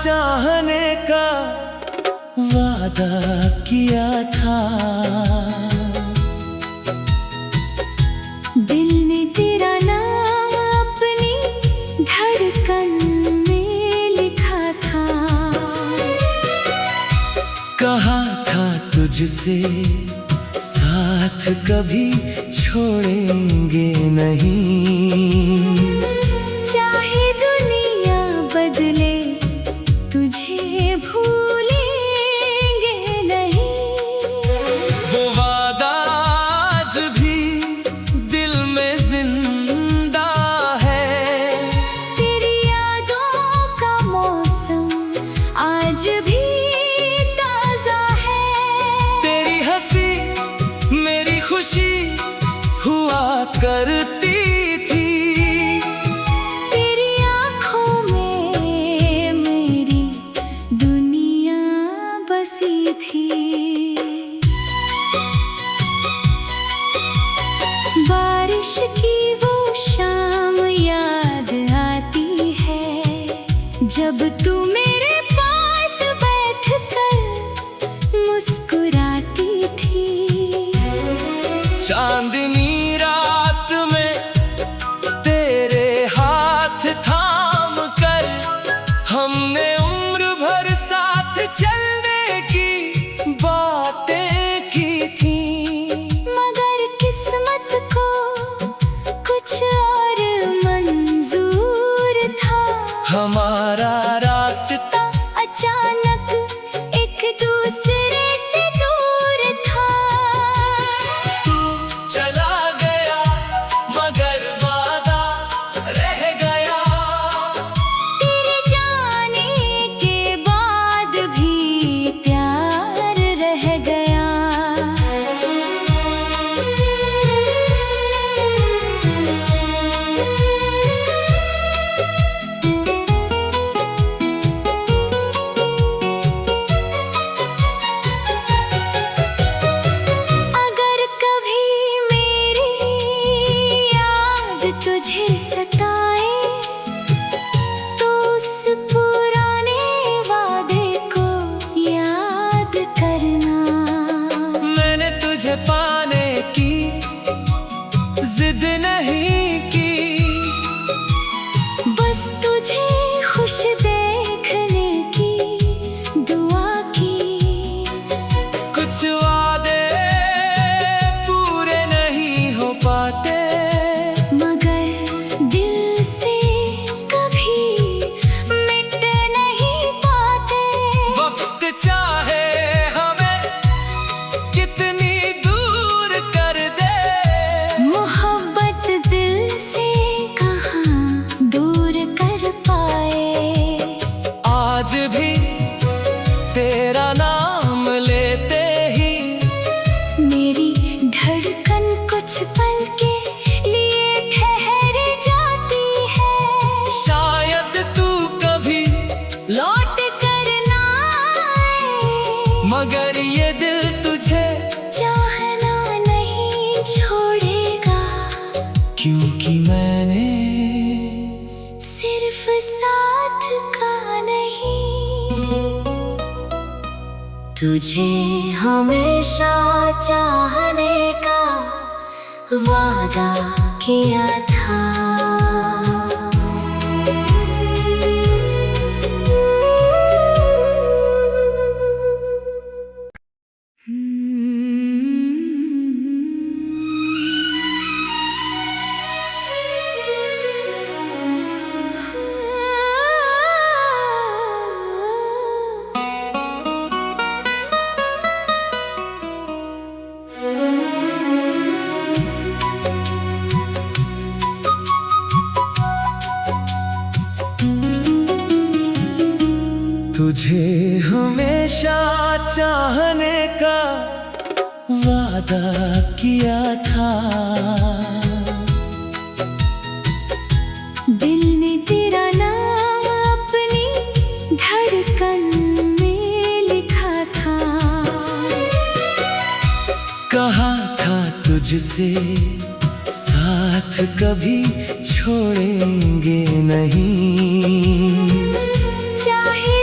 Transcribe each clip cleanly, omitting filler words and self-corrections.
चाहने का वादा किया था। दिल ने तेरा नाम अपनी धड़कन में लिखा था। कहा था तुझसे साथ कभी छोड़ेंगे नहीं। चाहे दुनिया बदले तुझे भूलेंगे नहीं। वो वादा आज भी दिल में जिंदा है। तेरी यादों का मौसम आज भी ताजा है। तेरी हंसी मेरी खुशी हुआ करती थी। तेरी आँखों में मेरी दुनिया बसी थी। बारिश की वो शाम याद आती है, जब तू मेरे पास बैठकर मुस्कुराती थी। चांदनी रात में तेरे हाथ थाम कर हमने उम्र भर साथ चलने की बातें की थी। मगर किस्मत को कुछ और मंजूर था। हमारा रास्ता अचानक एक दूसरे से दूर था। तू चला गया मगर वादा रह गया। तेरे जाने के बाद भी प्यार रह गया। अगर कभी मेरी याद तुझे सताए, तो उस पुराने वादे को याद करना। मैंने तुझे पाने की जिद नहीं की। बस तुझे खुश देखने की दुआ की। कुछ वादे पूरे नहीं हो पाते, मगर दिल से कभी मिट नहीं पाते। वक्त चाहे हमें कितनी दूर कर दे। मोहब्बत दिल से कहाँ दूर कर पाए। आज भी तेरा नाम लेते ही मेरी धड़कन कुछ पल के लिए ठहर जाती है। शायद तू कभी लौट कर ना आए, मगर ये दिल तुझे चाहना नहीं छोड़ेगा। क्योंकि मैंने सिर्फ साथ का नहीं, तुझे हमेशा चाहने का वादा किया था। तुझे हमेशा चाहने का वादा किया था। दिल ने तेरा नाम अपनी धड़कन में लिखा था। कहा था तुझसे साथ कभी छोड़ेंगे नहीं। चाहे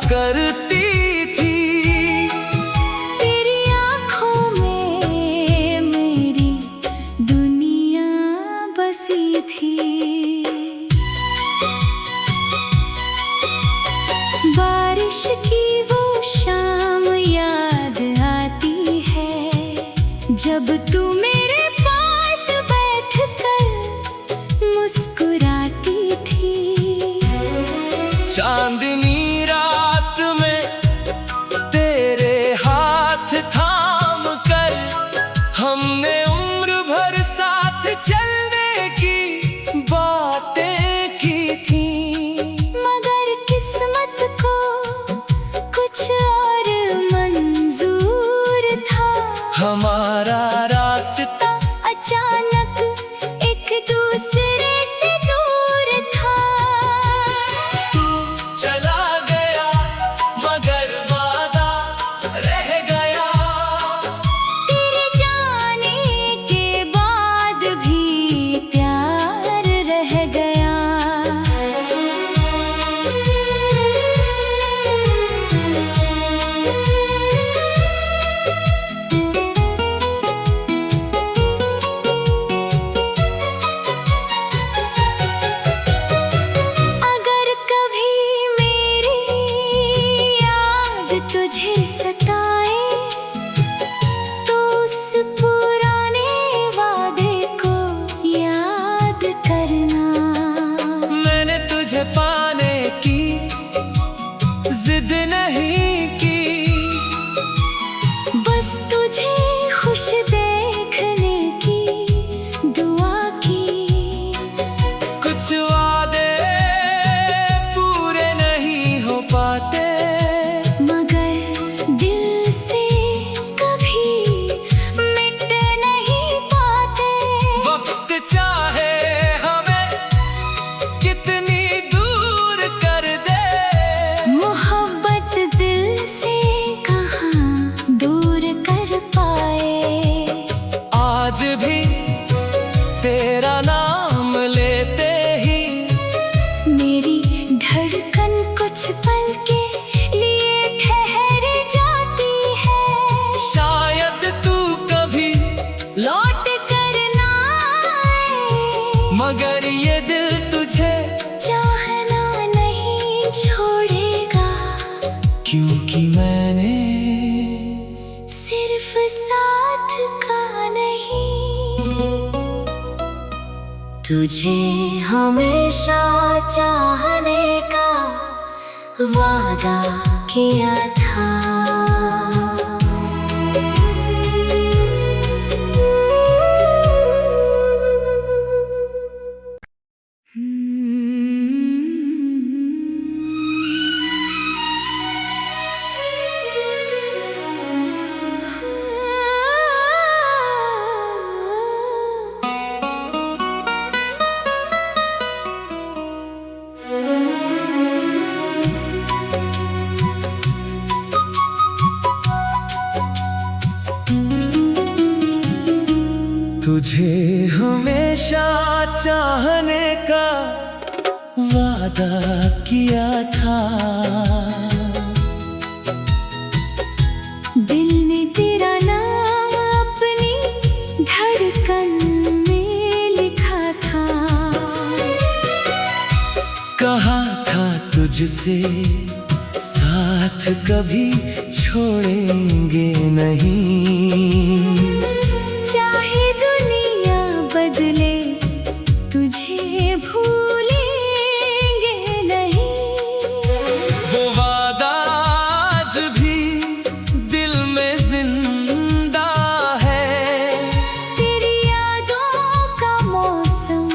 करती थी। तेरी आँखों में मेरी दुनिया बसी थी। बारिश की वो शाम याद आती है, जब तू मेरे पास बैठकर मुस्कुराती थी। चांदनी रात में तेरे हाथ थाम कर हमने उम्र भर साथ चलने की बातें की थी। मगर किस्मत को कुछ और मंजूर था। हमारा रास्ता अचानक एक दूसरे से दूर था। तू चला गया मगर वादा रह गया। तेरे जाने के बाद भी प्यार रह गया। अगर कभी मेरी याद तुझे सताए, तो उस पुराने वादे को याद करना। मैंने तुझे पाने की जिद नहीं की, बस तुझे खुश देखने की दुआ की। कुछ वादे पूरे नहीं हो पाते, मगर दिल से कभी मिट नहीं पाते। वक्त चाहे हमें कितनी दूर कर दे, मोहब्बत दिल से कहाँ दूर कर पाए। आज भी तेरा नाम लेते ही मेरी धड़कन कुछ पल के लिए ठहर जाती है। शायद तू कभी लौट कर ना आए, मगर ये दिल तुझे चाहना नहीं छोड़ेगा। क्योंकि मैंने सिर्फ साथ का नहीं, तुझे हमेशा चाहने का वादा किया था। तुझे हमेशा चाहने का वादा किया था। दिल ने तेरा नाम अपनी धड़कन में लिखा था। कहा था तुझसे साथ कभी छोड़ेंगे नहीं। चाहे दुनिया बदले, तुझे भूलेंगे नहीं। वो वादा आज भी दिल में जिंदा है। तेरी यादों का मौसम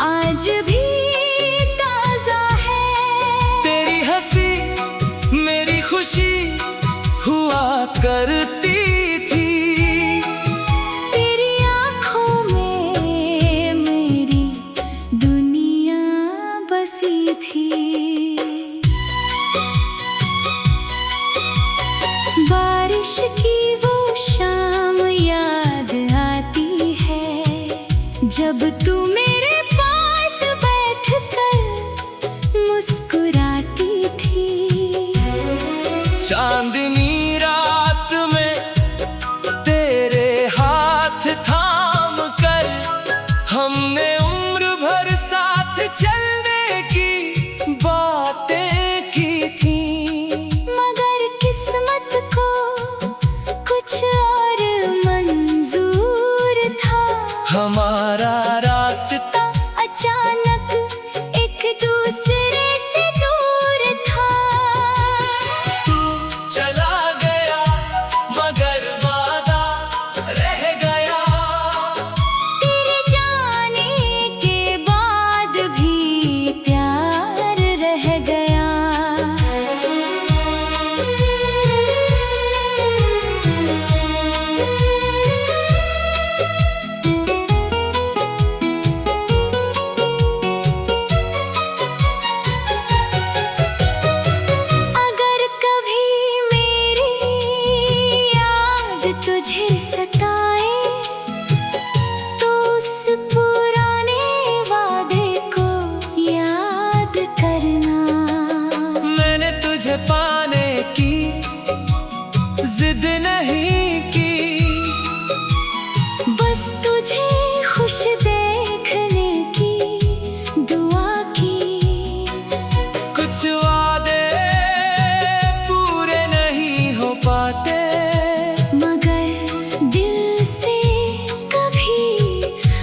आज भी ताजा है। तेरी हंसी मेरी खुशी हुआ करती थी। तेरी आँखों में मेरी दुनिया बसी थी। बारिश की वो शाम याद आती है, जब तू मेरे पास बैठकर मुस्कुराती थी। चांदनी रात में तेरे हाथ थाम कर हमने उम्र भर साथ चलने की बातें की थी। मगर किस्मत को कुछ और मंजूर था। हमारा रास्ता अचानक एक दूसरे से दूर था। तू चला गया मगर वादा रह गया। तेरे जाने के बाद भी प्यार रह गया। अगर कभी मेरी याद तुझे सताए तो उस पुराने वादे को याद करना। मैंने तुझे पाने की जिद नहीं की, बस तुझे खुश देखने की दुआ की। कुछ वादे पूरे नहीं हो पाते, मगर दिल से कभी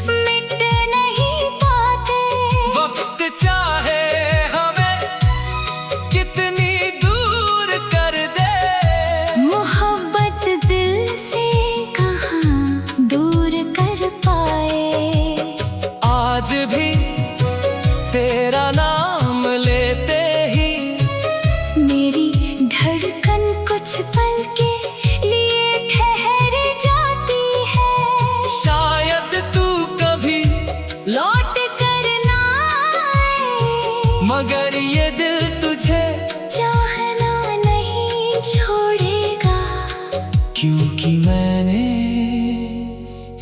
मिट नहीं पाते। वक्त चाहे हमें कितनी दूर कर दे, मोहब्बत दिल से कहाँ दूर कर पाए। आज भी तेरा नाम लेते ही मेरी धड़कन कुछ पल के लिए ठहर जाती है। शायद तू कभी लौट कर ना आए, मगर ये दिल तुझे चाहना नहीं छोड़ेगा। क्योंकि मैंने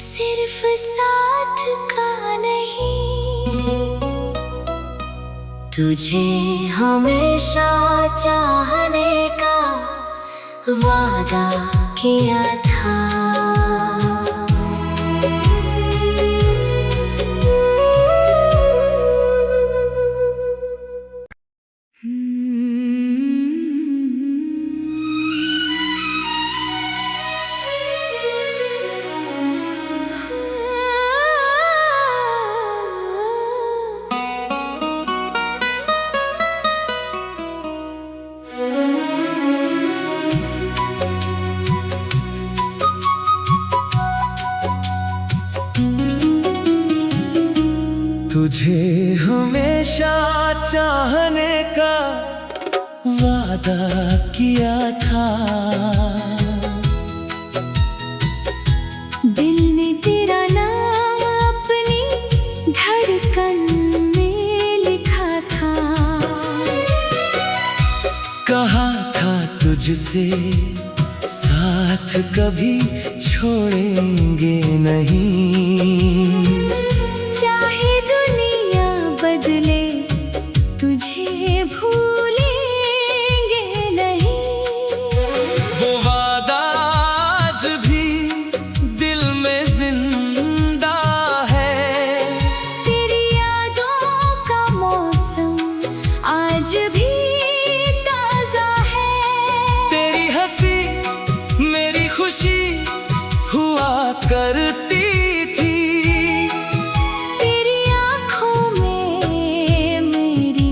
सिर्फ साथ का नहीं, तुझे हमेशा चाहने का वादा किया था। तुझे हमेशा चाहने का वादा किया था। दिल ने तेरा नाम अपनी धड़कन में लिखा था। कहा था तुझसे साथ कभी छोड़ेंगे नहीं। चाहे दुनिया बदले तुझे भूलेंगे नहीं। वो वादा आज भी दिल में जिंदा है। तेरी यादों का मौसम आज भी ताजा है। तेरी हंसी मेरी खुशी हुआ करती थी। तेरी आँखों में मेरी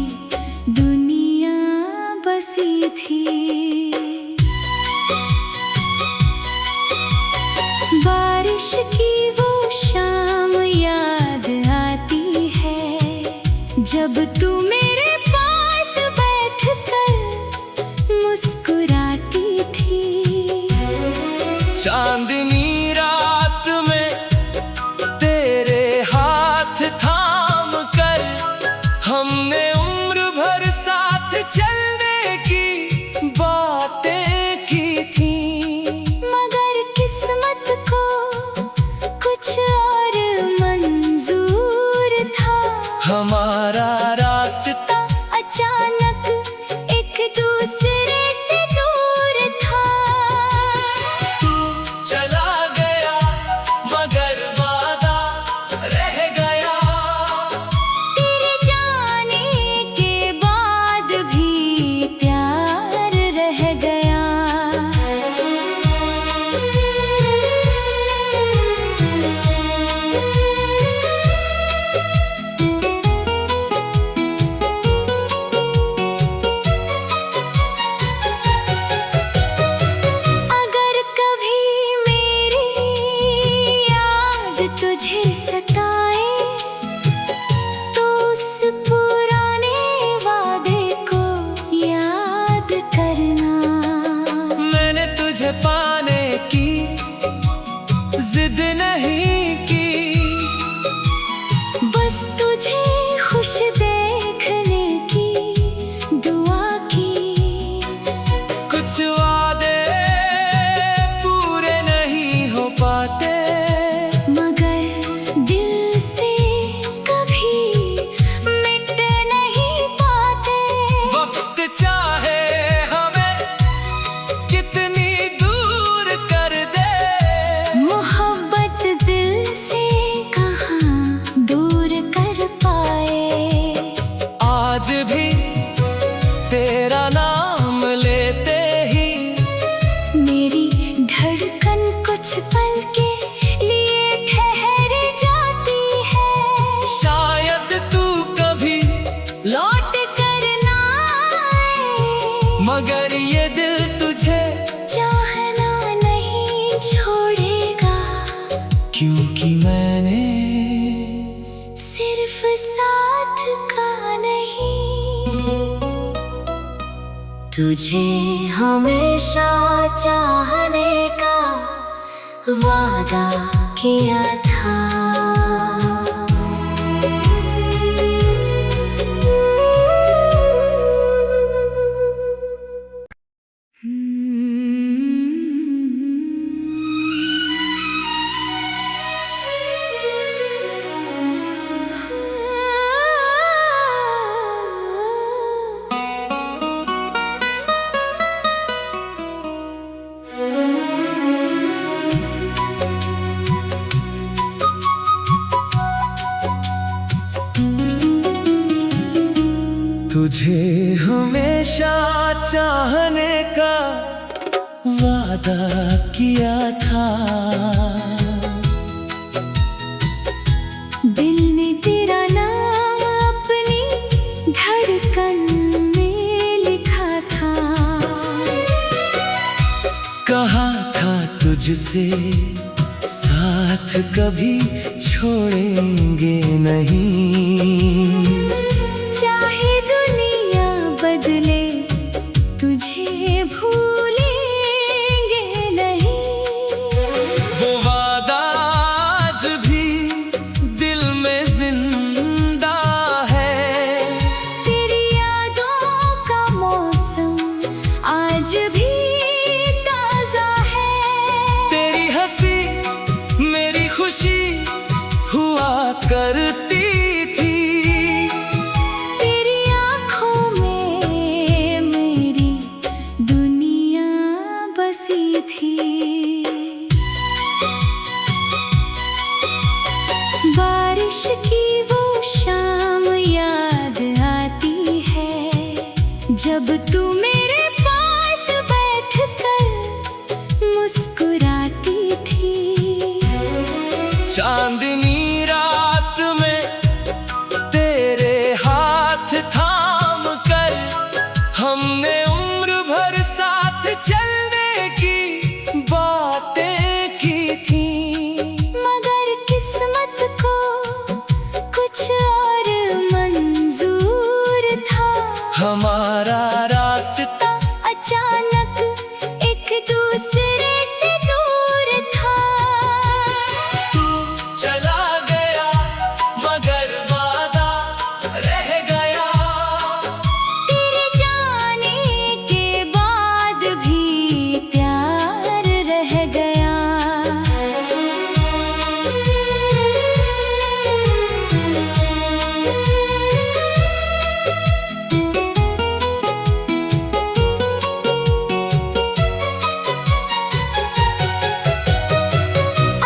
दुनिया बसी थी। बारिश की वो शाम याद आती है, जब तू मेरे पास बैठकर मुस्कुराती थी। चांदनी रात में तेरे हाथ थाम कर हमने उम्र भर साथ चलने की बातें की थी। मगर किस्मत को कुछ और मंजूर था। हमारा रास्ता अचानक एक दूसरे से दूर पल के लिए ठहर जाती है। शायद तू कभी लौट कर ना आए, मगर ये दिल तुझे चाहना नहीं छोड़ेगा, क्योंकि मैंने सिर्फ साथ का नहीं, तुझे हमेशा चाहने का वादा किया था। तुझे हमेशा चाहने का वादा किया था। दिल ने तेरा नाम अपनी धड़कन में लिखा था। कहा था तुझसे साथ कभी छोड़ेंगे नहीं, चाहे दुनिया बदले तुझे भूलेंगे नहीं। वो वादा आज भी दिल में जिंदा है। तेरी यादों का मौसम आज भी ताजा है। तेरी हंसी मेरी खुशी हुआ करती थी। तेरी आँखों में मेरी दुनिया बसी थी। बारिश की वो शाम याद आती है, जब तू मेरे पास बैठकर मुस्कुराती थी। चांदनी रात में तेरे हाथ थाम कर हमने उम्र भर साथ चलने की बातें की थी। मगर किस्मत को कुछ और मंजूर था। हमारा रास्ता अचानक एक दूसरे से दूर था। तू चला गया मगर वादा रह गया। तेरे जाने के बाद भी प्यार रह गया।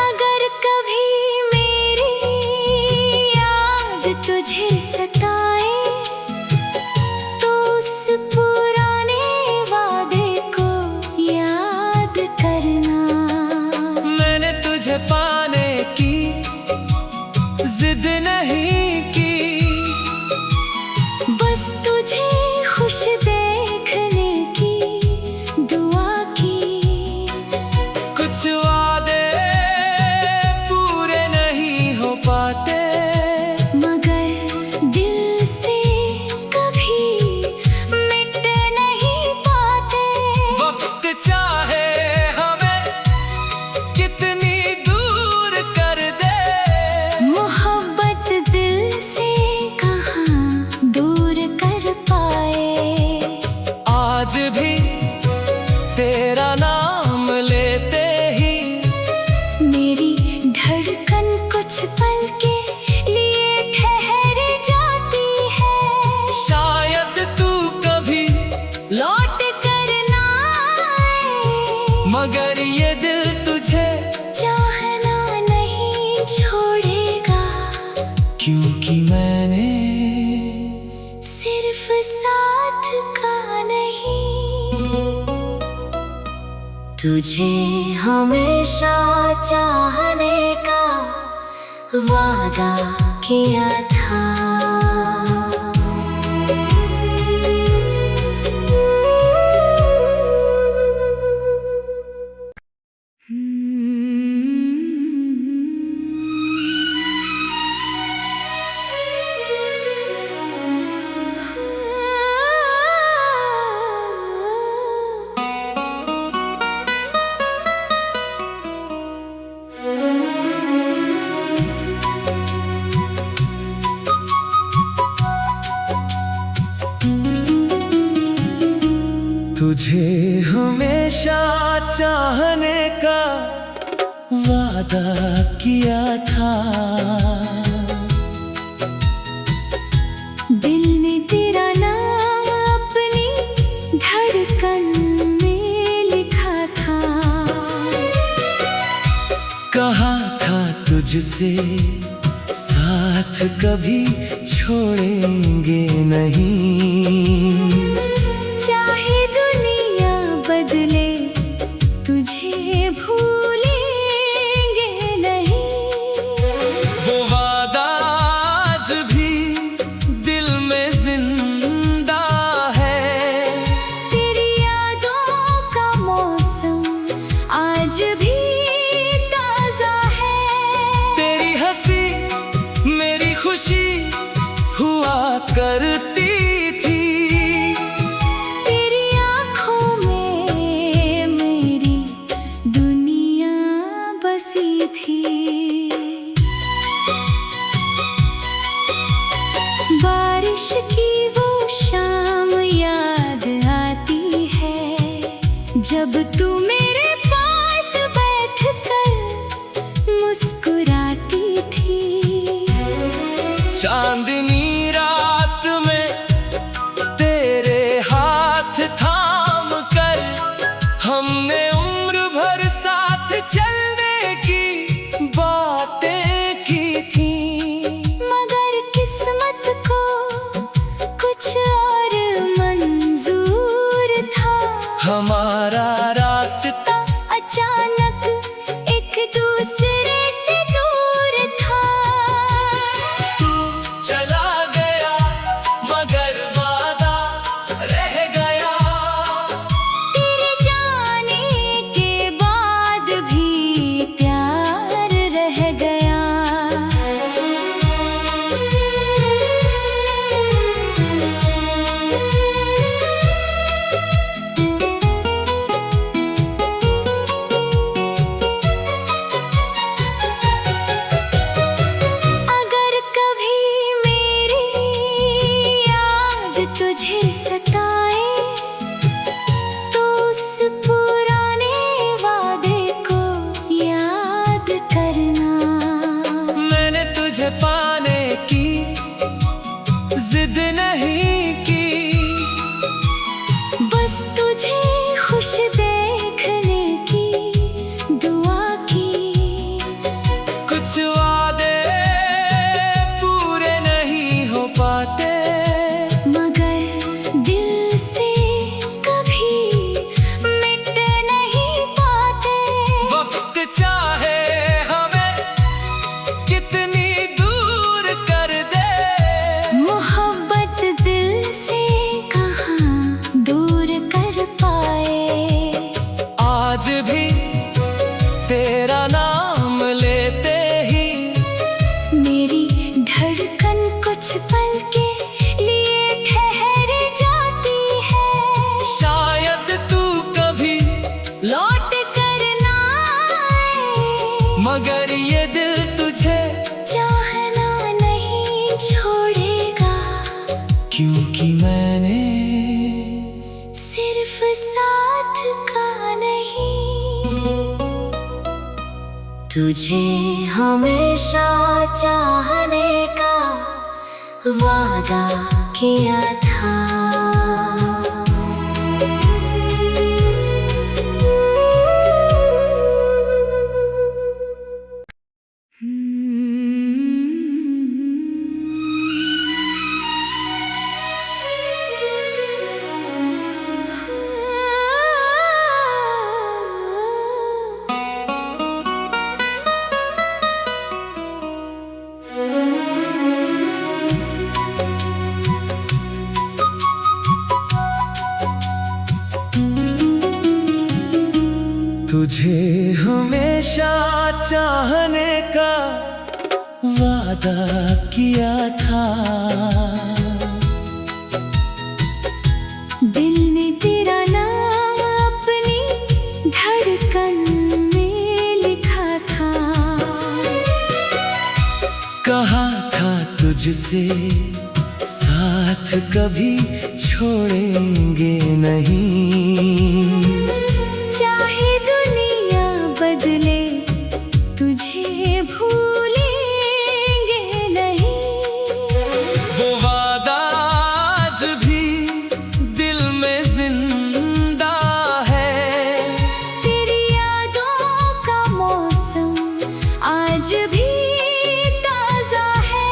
अगर कभी मेरी याद तुझे सताए, तो उस पुराने वादे को याद करना। मैंने तुझे पाने की जिद नहीं की, बस तुझे खुश देखने की दुआ की। कुछ वादे पूरे नहीं हो पाते, मगर दिल से कभी मिट नहीं पाते। वक्त चाहे हमें कितनी दूर कर दे, मोहब्बत दिल से कहाँ दूर कर पाए। आज भी तेरा नाम लेते ही मेरी धड़कन कुछ पल के लिए ठहर जाती है। शायद तू कभी लौट कर ना आए, मगर ये दिल तुझे चाहना नहीं छोड़ेगा, क्योंकि मैंने सिर्फ साथ का नहीं, तुझे हमेशा चाहने का वादा किया था। तुझे हमेशा चाहने का वादा किया था। दिल ने तेरा नाम अपनी धड़कन में लिखा था। कहा था तुझसे साथ कभी छोड़ेंगे नहीं। चाहे दुनिया बदले तुझे भूलेंगे नहीं। वो वादा आज भी दिल में जिंदा है। तेरी यादों का मौसम आज भी ताजा है। तेरी हंसी मेरी खुशी हुआ करती थी। तेरी आँखों में मेरी दुनिया बसी थी। बारिश की वो शाम याद आती है, जब तू मेरे पास बैठकर मुस्कुराती थी। चांदनी रात में तेरे हाथ थाम कर हमने उम्र भर साथ चलने की बातें की थी। मगर किस्मत को कुछ और मंजूर था। हमारा रास्ता अचानक एक दूसरे से दूर था। तू चला गया मगर वादा रह गया। तेरे जाने के बाद भी प्यार रह गया। अगर कभी मेरी याद तुझे सताए, तो उस पुराने वादे को याद करना। मैंने तुझे पाने की जिद नहीं की। बस तुझे खुश देखने की दुआ की। कुछ वादे पूरे नहीं हो पाते। मगर दिल से कभी मिट नहीं पाते। वक्त चाहे हमें कितनी दूर कर दे। मोहब्बत दिल से कहाँ दूर कर पाए। आज भी तेरा नाम लेते ही मेरी धड़कन कुछ पल के लिए ठहर जाती है। शायद तू कभी लौट कर ना आए, मगर ये दिल तुझे चाहना नहीं छोड़ेगा। क्योंकि मैंने सिर्फ साथ का नहीं, तुझे हमेशा चाहने का वादा किया था। तुझे हमेशा चाहने का वादा किया था। दिल ने तेरा नाम अपनी धड़कन में लिखा था। कहा था तुझसे साथ कभी छोड़ेंगे नहीं। चाहे दुनिया बदले तुझे भूलेंगे नहीं। वो वादा आज भी दिल में जिंदा है। तेरी यादों का मौसम आज भी ताजा है।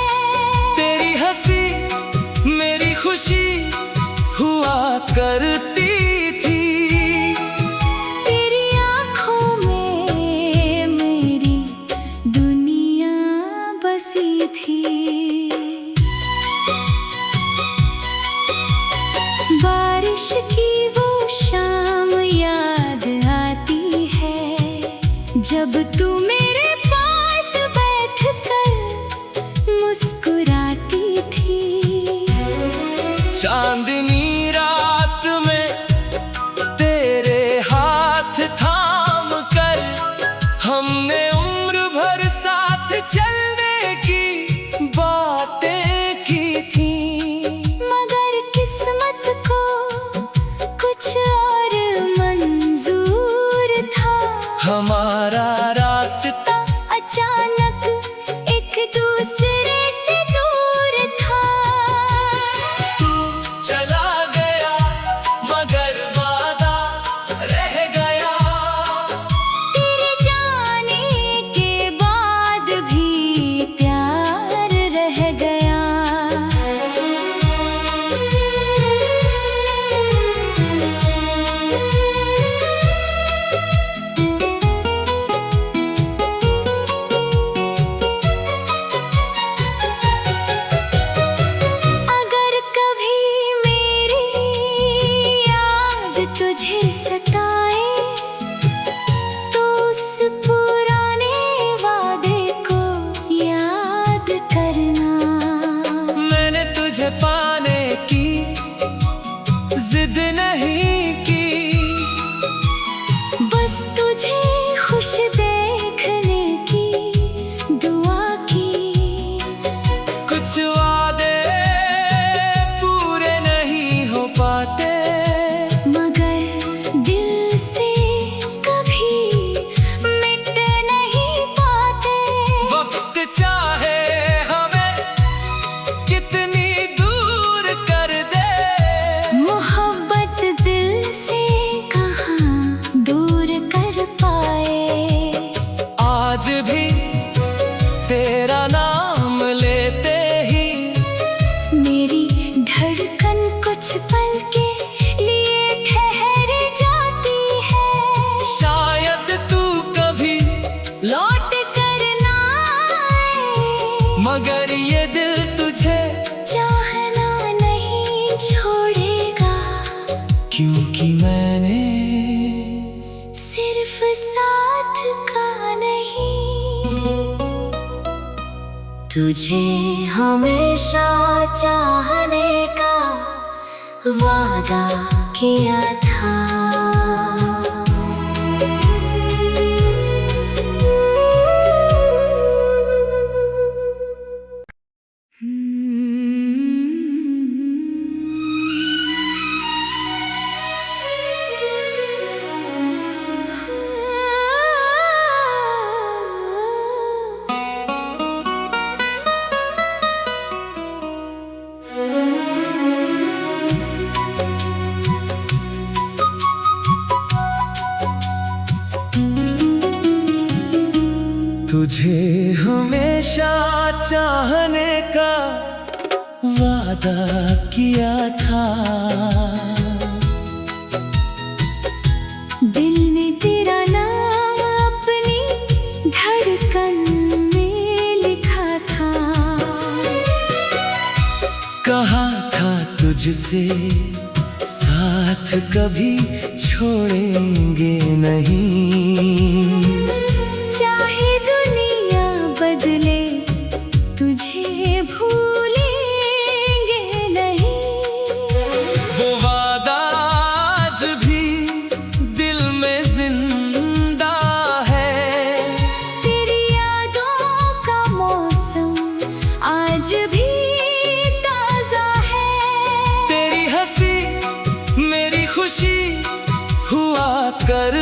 तेरी हंसी मेरी खुशी हुआ करती थी। तेरी आँखों में मेरी दुनिया बसी थी। बारिश की वो शाम याद आती है, जब तू मेरे पास बैठकर मुस्कुराती थी। चांदनी रात में तेरे हाथ थाम कर हमने उम्र भर साथ चलने की बातें की थी। मगर किस्मत को कुछ और मंजूर था। हमारा रास्ता अचानक एक दूसरे से दूर था। तू चला गया मगर वादा रह गया। तेरे जाने के बाद भी प्यार रह गया। अगर कभी मेरी याद तुझे सताए, तो उस पुराने वादे को याद करना। मैंने तुझे पाने की जिद नहीं की। बस तुझे खुश देखने की दुआ की। कुछ वादे पूरे नहीं हो पाते। मगर दिल से कभी मिट नहीं पाते। वक्त चाहे हमें कितनी दूर कर दे। मोहब्बत दिल से कहाँ दूर कर पाए। आज भी तेरा नाम लेते ही मेरी धड़कन कुछ पल के लिए ठहर जाती है। शायद तू कभी लौट कर ना आए, मगर ये दिल तुझे चाहना नहीं छोड़ेगा। क्योंकि मैंने सिर्फ साथ का नहीं, तुझे हमेशा चाहने का वादा किया था। तुझे हमेशा चाहने का वादा किया था। दिल ने तेरा नाम अपनी धड़कन में लिखा था। कहा था तुझसे साथ साथ कभी छोड़ेंगे नहीं। चाहे दुनिया बदले तुझे भूलेंगे नहीं। वो वादा आज भी दिल में जिंदा है। तेरी यादों का मौसम आज भी ताजा है। तेरी हंसी मेरी खुशी हुआ कर